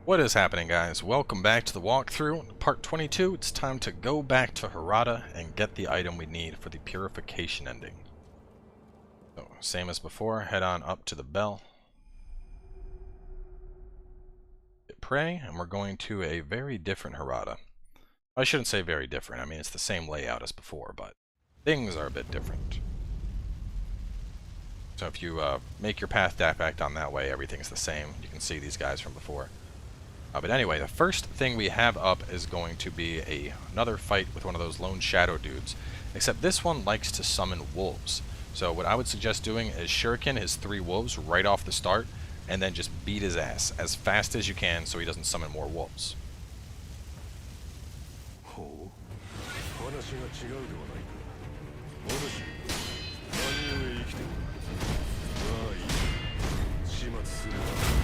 What is happening, guys? Welcome back to the walkthrough. Part 22, it's time to go back to Harada and get the item we need for the purification ending. So, same as before, head on up to the bell. Hit pray, and we're going to a very different Harada. I shouldn't say very different, I mean it's the same layout as before, but things are a bit different. So if you make your path back down that way, everything's the same. You can see these guys from before. But anyway, the first thing we have up is going to be another fight with one of those lone shadow dudes. Except this one likes to summon wolves. So what I would suggest doing is shuriken his 3 wolves right off the start, and then just beat his ass as fast as you can so he doesn't summon more wolves.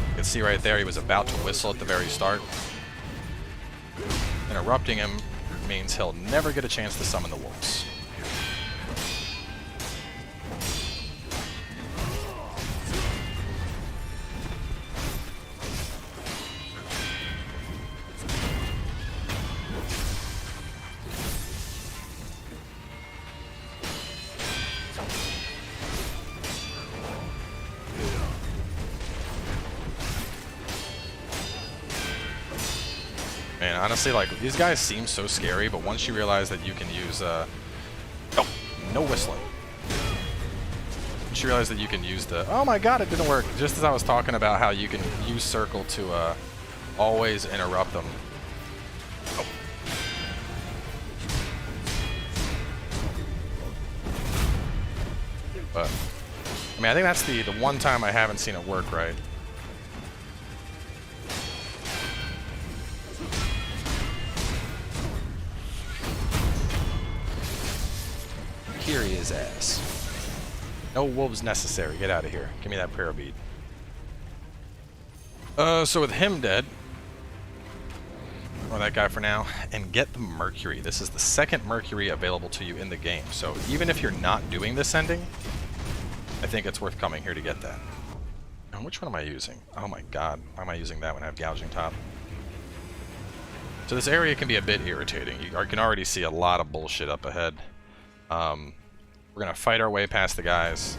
You can see right there he was about to whistle at the very start. Interrupting him means he'll never get a chance to summon the wolves. Man, honestly, like, these guys seem so scary, but once you realize that you can use, oh, no whistling. Once you realize that you can use the, oh my god, it didn't work. Just as I was talking about how you can use circle to, always interrupt them. Oh. But, I mean, I think that's the one time I haven't seen it work right. His ass. No wolves necessary. Get out of here. Give me that prayer bead. So with him dead, or that guy for now, and get the Mercury. This is the second Mercury available to you in the game. So even if you're not doing this ending, I think it's worth coming here to get that. And which one am I using? Oh my god. Why am I using that when I have gouging top? So this area can be a bit irritating. You can already see a lot of bullshit up ahead. We're gonna fight our way past the guys.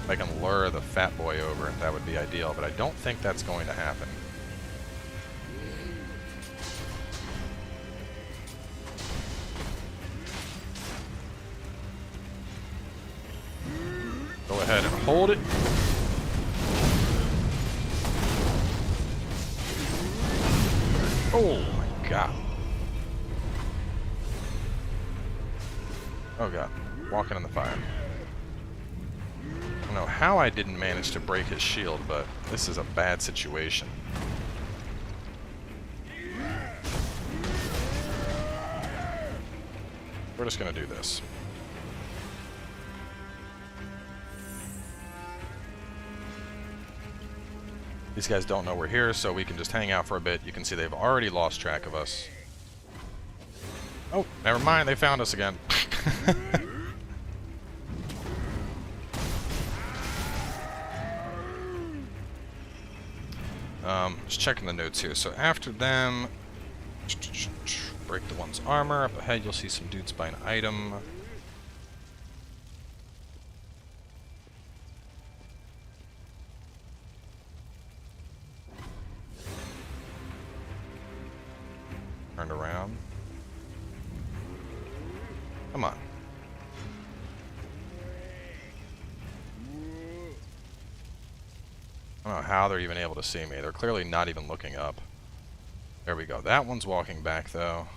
If I can lure the fat boy over, that would be ideal, but I don't think that's going to happen. Go ahead and hold it. Oh my god. Oh god, walking in the fire. I don't know how I didn't manage to break his shield, but this is a bad situation. We're just gonna do this. These guys don't know we're here, so we can just hang out for a bit. You can see they've already lost track of us. Oh, never mind, they found us again. Just checking the notes here. So after them, break the one's armor. Up ahead, you'll see some dudes buy an item. Turned around. Come on. I don't know how they're even able to see me. They're clearly not even looking up. There we go. That one's walking back, though.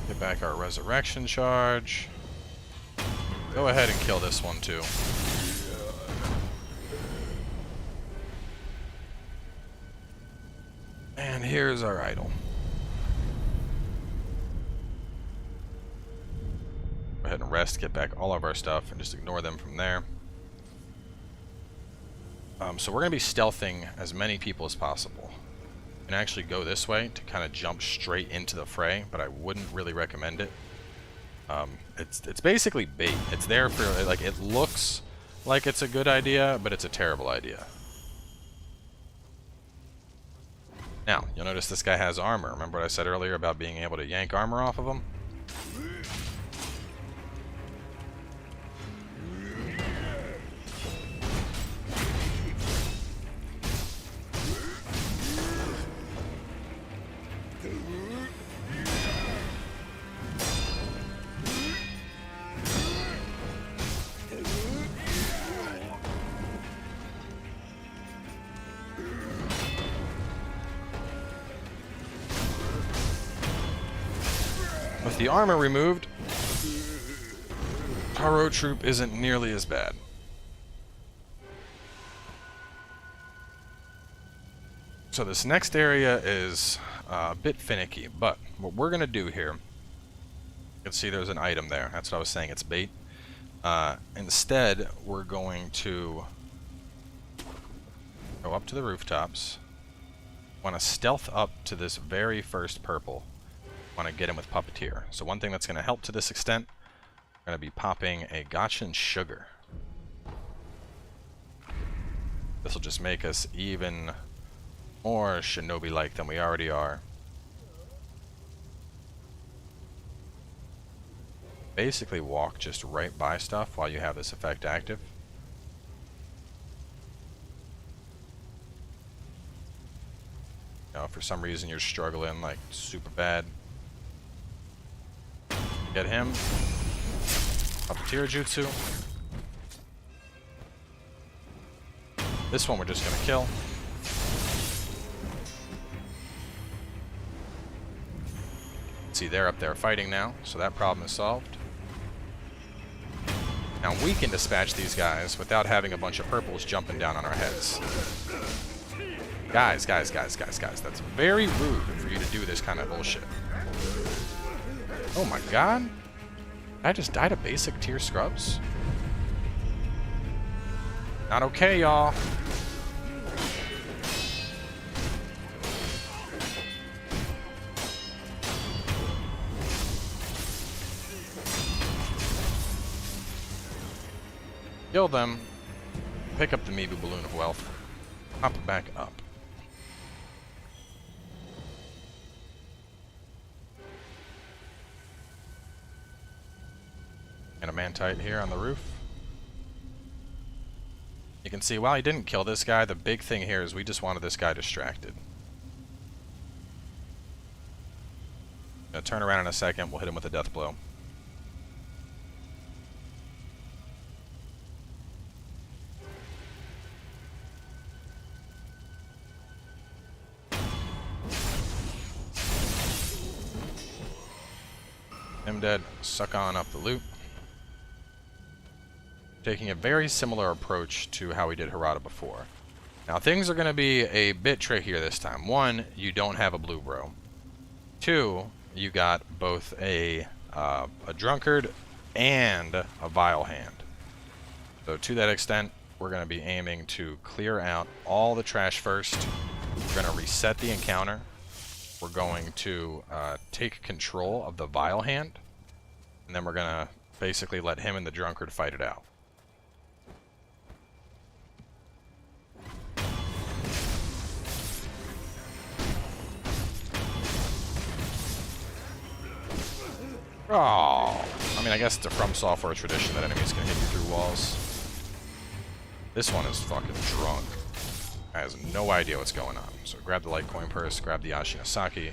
Get back our resurrection charge. Go ahead and kill this one, too. And here's our idol. Go ahead and rest, get back all of our stuff, and just ignore them from there. So we're going to be stealthing as many people as possible. You can actually go this way to kind of jump straight into the fray, but I wouldn't really recommend it. It's basically bait. It's there for, like, it looks like it's a good idea, but it's a terrible idea. Now, you'll notice this guy has armor. Remember what I said earlier about being able to yank armor off of him? With the armor removed, our road troop isn't nearly as bad. So this next area is a bit finicky, but what we're going to do here, you can see there's an item there. That's what I was saying, it's bait. Instead, we're going to go up to the rooftops. Want to stealth up to this very first purple. Want to get him with Puppeteer. So one thing that's going to help to this extent, we're going to be popping a Gotchan Sugar. This will just make us even more shinobi-like than we already are. Basically walk just right by stuff while you have this effect active. You know, if for some reason you're struggling like super bad, get him. Puppeteer Jutsu. This one we're just gonna kill. See, they're up there fighting now, so that problem is solved. Now we can dispatch these guys without having a bunch of purples jumping down on our heads. Guys, that's very rude for you to do this kind of bullshit. Oh my god. I just died of basic tier scrubs? Not okay, y'all. Kill them. Pick up the Mibu Balloon of Wealth. Pop it back up. And a Mantite here on the roof. You can see, while he didn't kill this guy, the big thing here is we just wanted this guy distracted. Gonna turn around in a second, we'll hit him with a death blow. Him dead, suck on up the loot. Taking a very similar approach to how we did Harada before. Now things are going to be a bit trickier this time. One, you don't have a blue bro. Two, you got both a drunkard and a vile hand. So to that extent, we're going to be aiming to clear out all the trash first. We're going to reset the encounter. We're going to take control of the vile hand. And then we're going to basically let him and the drunkard fight it out. Oh, I mean, I guess it's a FromSoftware tradition that enemies can hit you through walls. This one is fucking drunk. Guy has no idea what's going on. So grab the Litecoin purse, grab the Ashinosaki.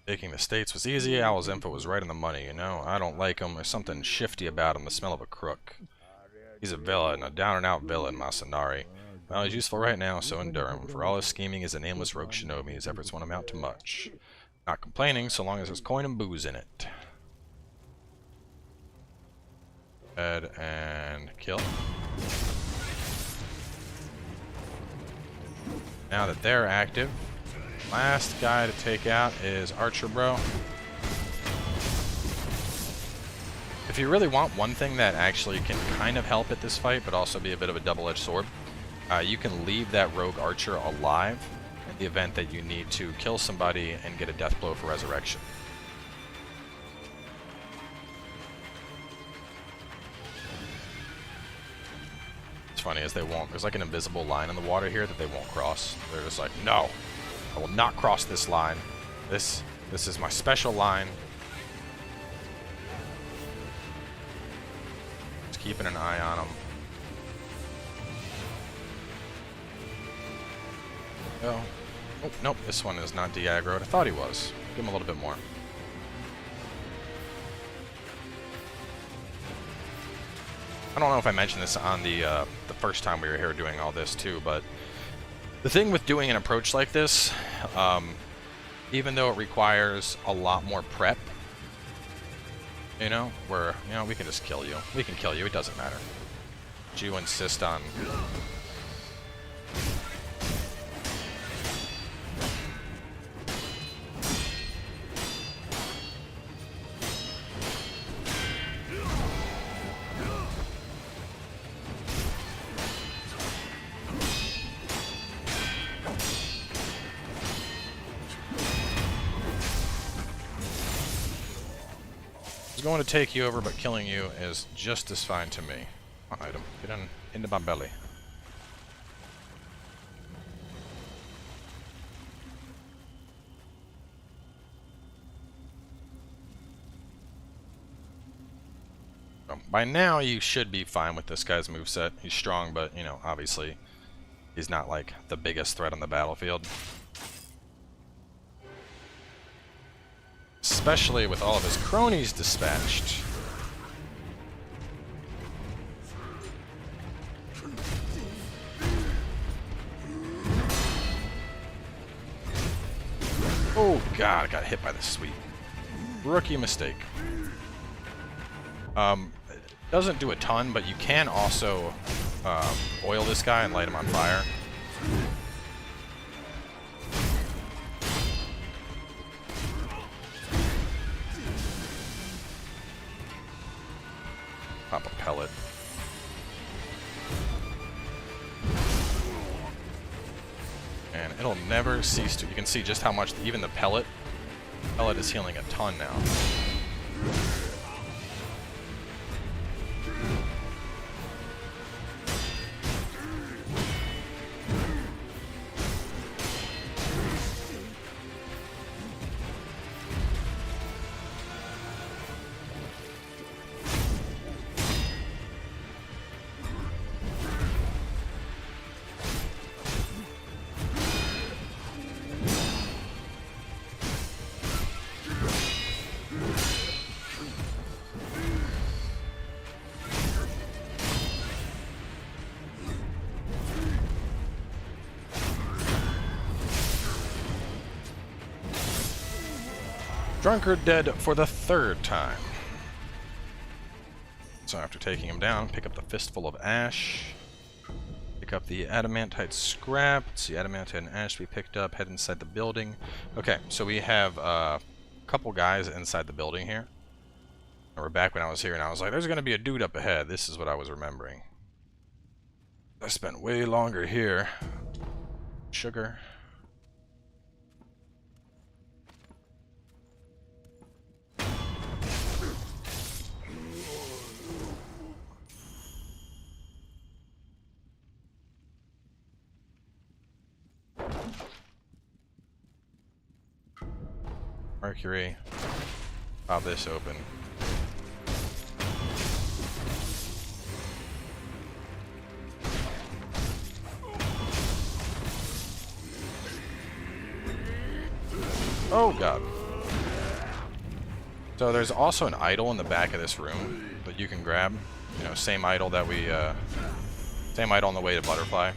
Taking the states was easy. Owl's info was right on the money, you know? I don't like him. There's something shifty about him, the smell of a crook. He's a villain, a down-and-out villain, Masanari. Well, he's useful right now, so endure him. For all his scheming, he's a nameless rogue shinobi. His efforts won't amount to much. Not complaining, so long as there's coin and booze in it. Head and kill. Now that they're active, last guy to take out is Archer Bro. If you really want one thing that actually can kind of help at this fight, but also be a bit of a double-edged sword, you can leave that rogue archer alive in the event that you need to kill somebody and get a death blow for resurrection. It's funny as they won't. There's like an invisible line in the water here that they won't cross. They're just like, no, I will not cross this line. This is my special line. Just keeping an eye on them. Oh, nope, this one is not de-aggroed. I thought he was. Give him a little bit more. I don't know if I mentioned this on the first time we were here doing all this too, but the thing with doing an approach like this, even though it requires a lot more prep, you know, where, you know, we can just kill you. We can kill you, it doesn't matter. But you insist on... going to take you over, but killing you is just as fine to me. Item. Get into my belly. So, by now, you should be fine with this guy's moveset. He's strong, but, you know, obviously, he's not, like, the biggest threat on the battlefield. Especially with all of his cronies dispatched. Oh god, I got hit by the sweep. Rookie mistake. Doesn't do a ton, but you can also oil this guy and light him on fire. Pop a pellet. And it'll never cease to... You can see just how much even the pellet is healing a ton now. Drunkard dead for the third time. So after taking him down, pick up the fistful of ash. Pick up the adamantite scrap. Let's see, adamantite and ash we picked up. Head inside the building. Okay, so we have a couple guys inside the building here. And we're back when I was here, and I was like, there's going to be a dude up ahead. This is what I was remembering. I spent way longer here. Sugar. Mercury. Pop this open. Oh god. So there's also an idol in the back of this room that you can grab. You know, same idol that we same idol on the way to Butterfly.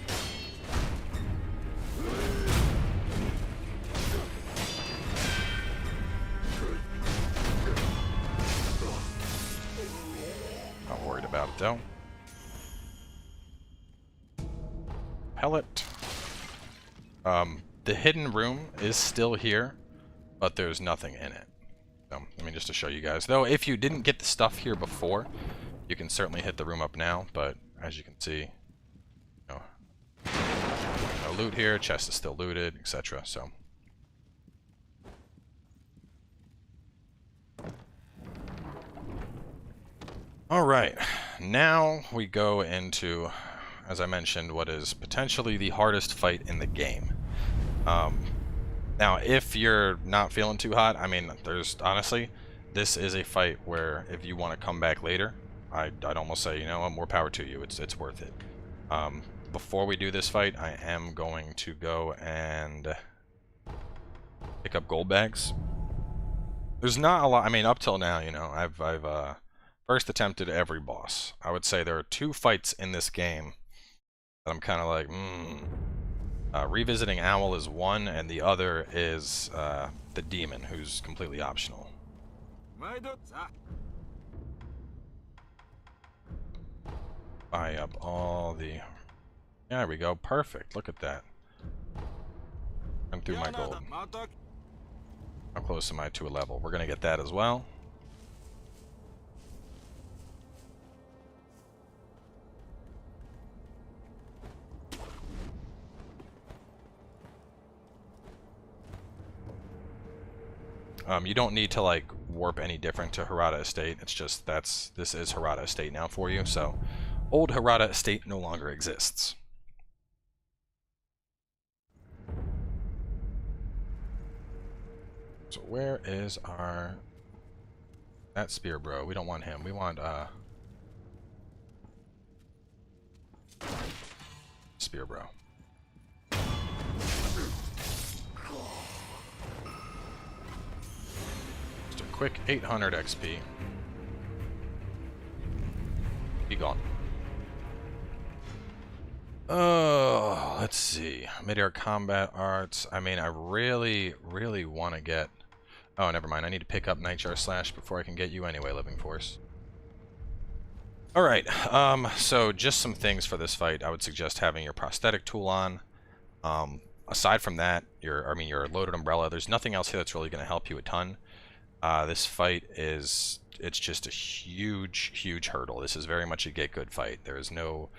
Don't. Pellet. The hidden room is still here, but there's nothing in it. So, I mean, just to show you guys. Though, if you didn't get the stuff here before, you can certainly hit the room up now, but as you can see, no loot here, chest is still looted, etc. So, alright, now we go into, as I mentioned, what is potentially the hardest fight in the game. Now, if you're not feeling too hot, I mean, there's, honestly, this is a fight where if you want to come back later, I'd almost say, you know what, more power to you, it's worth it. Before we do this fight, I am going to go and pick up gold bags. There's not a lot, I mean, up till now, you know, I've first attempted every boss. I would say there are 2 fights in this game that I'm kind of like, revisiting Owl is one, and the other is the demon, who's completely optional. Buy up all the... There we go, perfect, look at that. I'm through my gold. How close am I to a level? We're gonna get that as well. You don't need to like warp any different to Harada Estate. It's just this is Harada Estate now for you. So old Harada Estate no longer exists. So where is that spear bro? We don't want him. We want spear bro. Quick 800 XP. Be gone. Oh, let's see. Mid-air combat arts. I mean, I really want to get... Oh, never mind. I need to pick up Nightjar Slash before I can get you anyway, Living Force. Alright, so just some things for this fight. I would suggest having your prosthetic tool on. Aside from that, your loaded umbrella, there's nothing else here that's really going to help you a ton. This fight it's just a huge hurdle. This is very much a get good fight. There is no,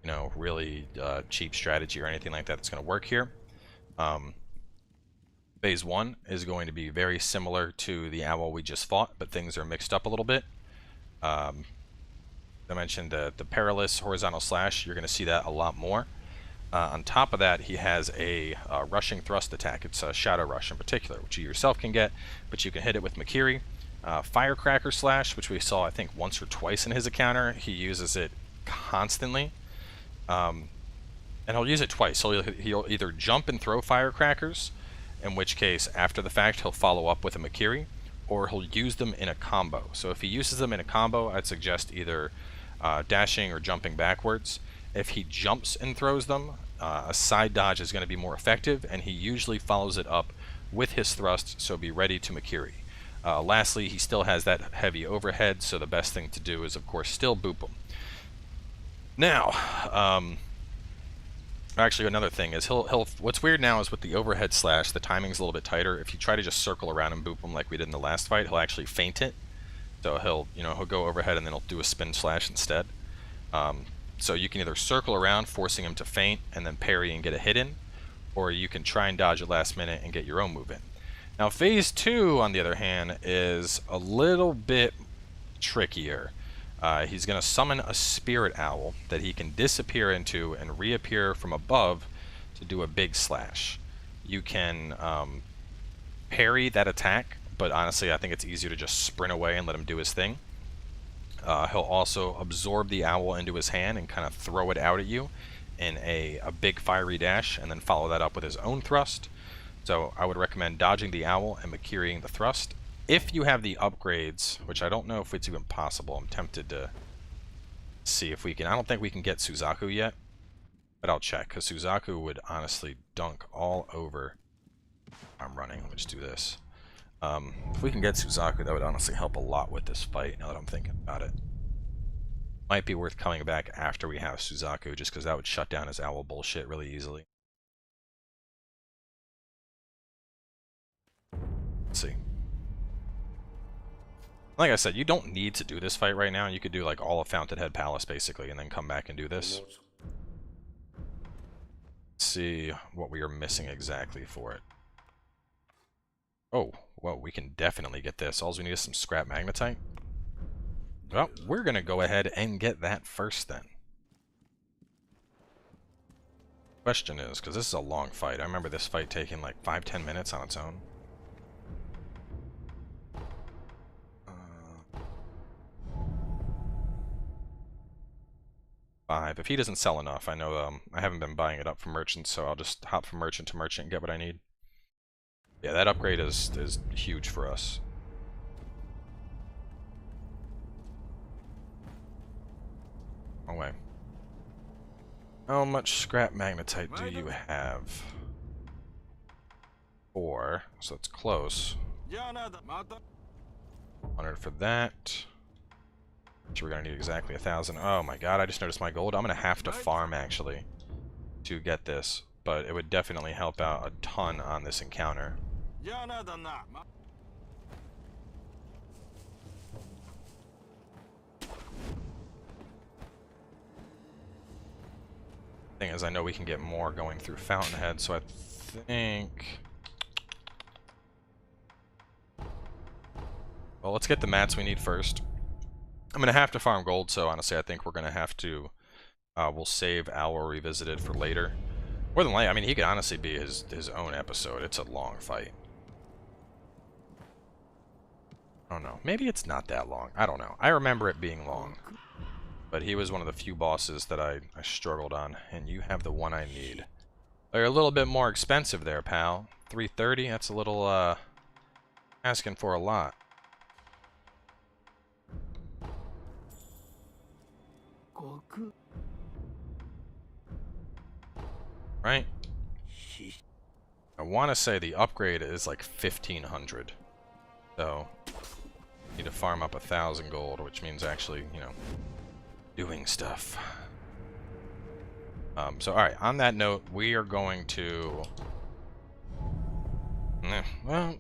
you know, really cheap strategy or anything like that that's going to work here. Phase 1 is going to be very similar to the owl we just fought, but things are mixed up a little bit. I mentioned the perilous horizontal slash. You're going to see that a lot more. On top of that, he has a rushing thrust attack. It's a Shadow Rush in particular, which you yourself can get, but you can hit it with Makiri. Firecracker Slash, which we saw, I think, once or twice in his encounter. He uses it constantly. And he'll use it twice. He'll either jump and throw firecrackers, in which case, after the fact, he'll follow up with a Makiri, or he'll use them in a combo. So if he uses them in a combo, I'd suggest either dashing or jumping backwards. If he jumps and throws them, a side dodge is going to be more effective, and he usually follows it up with his thrust, so be ready to Makiri. Lastly, he still has that heavy overhead, so the best thing to do is, of course, still boop him. Now, actually another thing is what's weird now is with the overhead slash, the timing's a little bit tighter. If you try to just circle around and boop him like we did in the last fight, he'll actually feint it. So he'll go overhead and then he'll do a spin slash instead. So you can either circle around, forcing him to feint, and then parry and get a hit in, or you can try and dodge at last minute and get your own move in. Now, Phase 2, on the other hand, is a little bit trickier. He's going to summon a spirit owl that he can disappear into and reappear from above to do a big slash. You can parry that attack, but honestly, I think it's easier to just sprint away and let him do his thing. He'll also absorb the owl into his hand and kind of throw it out at you in a big fiery dash, and then follow that up with his own thrust. So I would recommend dodging the owl and Makiriing the thrust. If you have the upgrades, which I don't know if it's even possible, I'm tempted to see if we can. I don't think we can get Suzaku yet, but I'll check, because Suzaku would honestly dunk all over. I'm running. Let's do this. If we can get Suzaku, that would honestly help a lot with this fight, now that I'm thinking about it. Might be worth coming back after we have Suzaku, just because that would shut down his owl bullshit really easily. Let's see. Like I said, you don't need to do this fight right now. You could do like all of Fountainhead Palace basically, and then come back and do this. Let's see what we are missing exactly for it. Oh, well, we can definitely get this. All we need is some scrap magnetite. Well, we're going to go ahead and get that first then. Question is, because this is a long fight. I remember this fight taking like 5-10 minutes on its own. Five. If he doesn't sell enough, I know I haven't been buying it up from merchants, so I'll just hop from merchant to merchant and get what I need. Yeah, that upgrade is huge for us. Away. How much scrap magnetite do you have? 4, so it's close. 100 for that. We're gonna need exactly 1,000. Oh my god, I just noticed my gold. I'm gonna have to farm actually to get this, but it would definitely help out a ton on this encounter. Thing is, I know we can get more going through Fountainhead, so I think... Well, let's get the mats we need first. I'm going to have to farm gold, so honestly I think we're going to have to... we'll save Owl Revisited for later. More than likely, I mean, he could honestly be his own episode. It's a long fight. I don't know. Maybe it's not that long. I don't know. I remember it being long. But he was one of the few bosses that I struggled on, and you have the one I need. They're a little bit more expensive there, pal. 330, that's a little, asking for a lot. Right? I want to say the upgrade is like 1,500. So, need to farm up 1,000 gold, which means actually, you know, doing stuff. So alright, on that note, we are going to... well,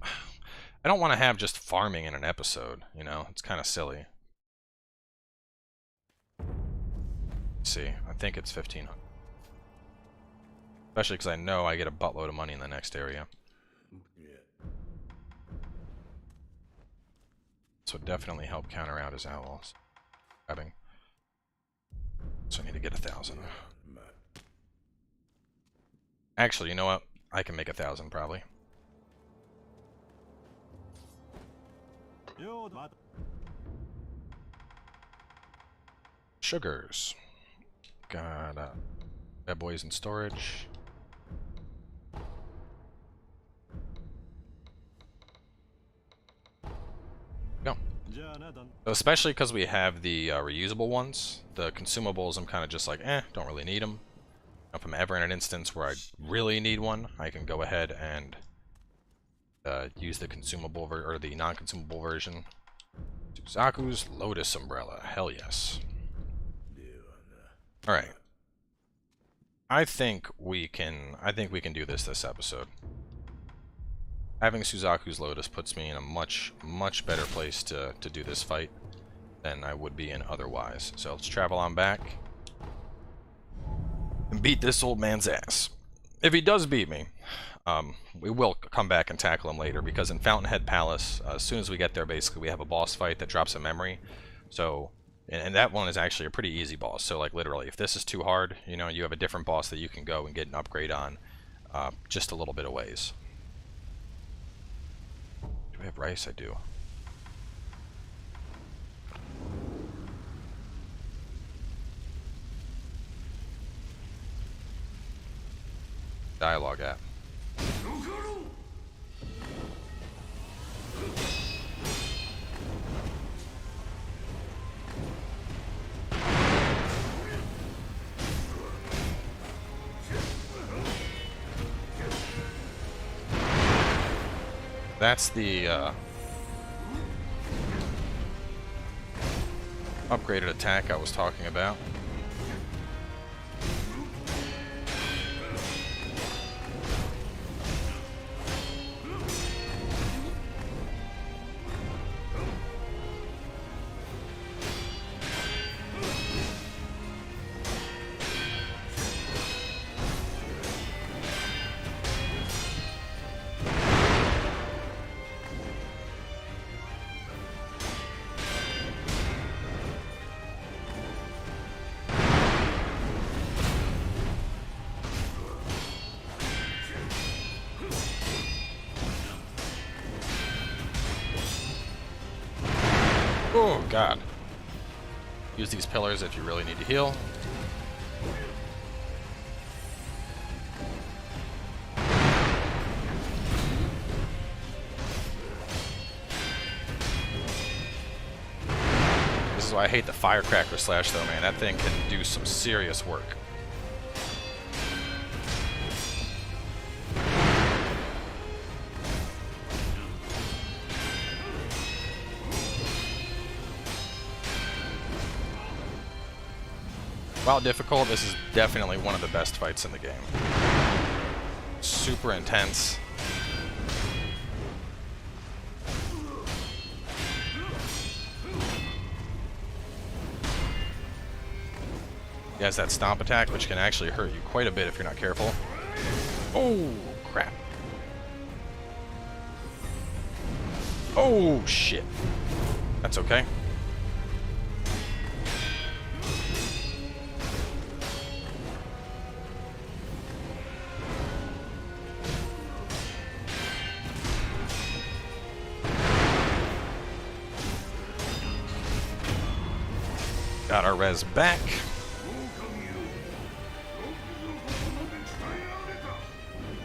I don't want to have just farming in an episode, you know? It's kind of silly. Let's see, I think it's 1,500. Especially because I know I get a buttload of money in the next area. So definitely help counter out his owls. Grabbing. So I need to get 1,000. Actually, you know what? I can make 1,000 probably. Sugars. Got bad boys in storage. Go. Especially because we have the reusable ones. The consumables, I'm kind of just like, don't really need them. If I'm ever in an instance where I really need one, I can go ahead and use the consumable or the non-consumable version. Suzaku's Lotus Umbrella, hell yes. All right. I think we can do this episode. Having Suzaku's Lotus puts me in a much better place to do this fight than I would be in otherwise. So let's travel on back and beat this old man's ass. If he does beat me, we will come back and tackle him later, because in Fountainhead Palace, as soon as we get there, basically we have a boss fight that drops a memory. So, and that one is actually a pretty easy boss. So like literally, if this is too hard, you know, you have a different boss that you can go and get an upgrade on, just a little bit of ways. Do we have rice? I do. Dialogue app. That's the upgraded attack I was talking about. Oh, God. Use these pillars if you really need to heal. This is why I hate the firecracker slash, though, man. That thing can do some serious work. While difficult, this is definitely one of the best fights in the game. Super intense. He has that stomp attack, which can actually hurt you quite a bit if you're not careful. Oh, crap. Oh, shit. That's okay. Got our res back.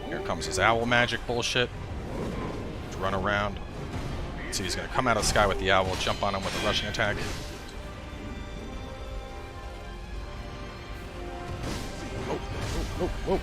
Here comes his owl magic bullshit. Let's run around. See, he's going to come out of the sky with the owl, jump on him with a rushing attack. Oh, oh, oh, oh.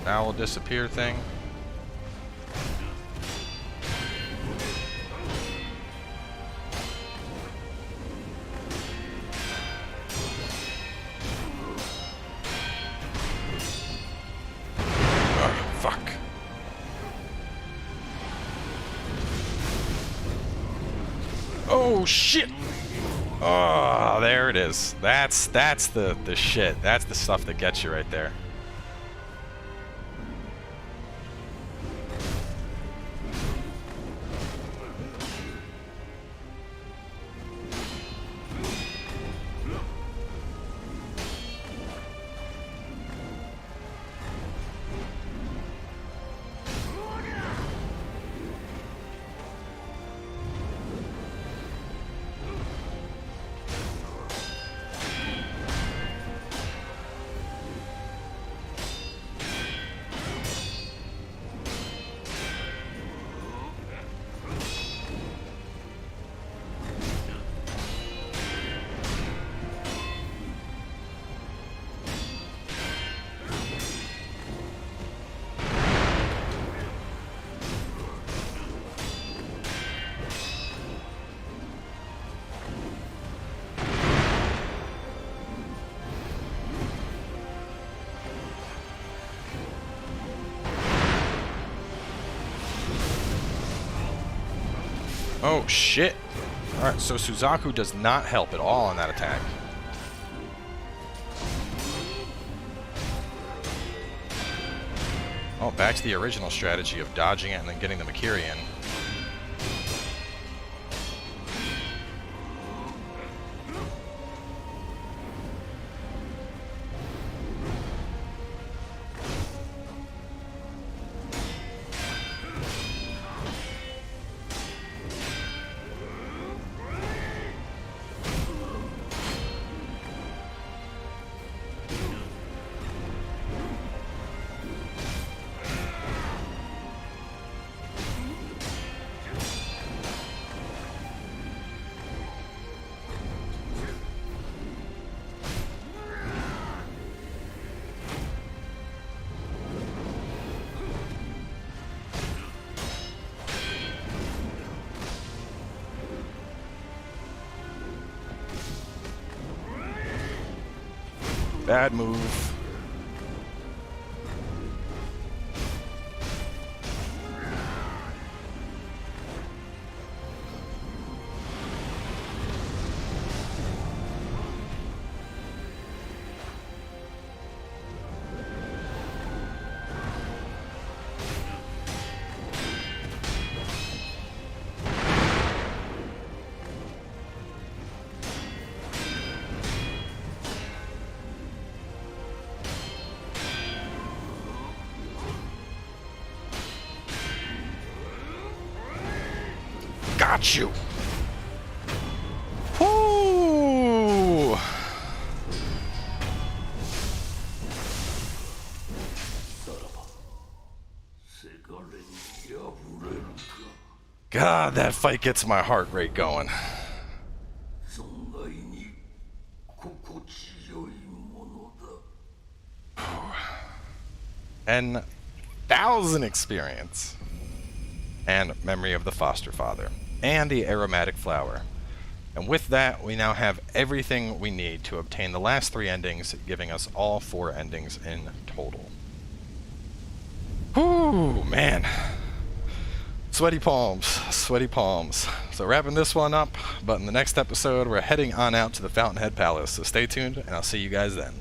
Owl disappear thing. Oh, fuck. Oh shit. Oh, there it is. That's the shit. That's the stuff that gets you right there. Oh, shit. Alright, so Suzaku does not help at all on that attack. Oh, back to the original strategy of dodging it and then getting the Makiri in. Bad move. Got you. Woo! God, that fight gets my heart rate going. And 1,000 experience. And memory of the foster father. And the aromatic flower. And with that, we now have everything we need to obtain the last 3 endings, giving us all 4 endings in total. Whew, man. Sweaty palms, sweaty palms. So wrapping this one up, but in the next episode, we're heading on out to the Fountainhead Palace. So stay tuned, and I'll see you guys then.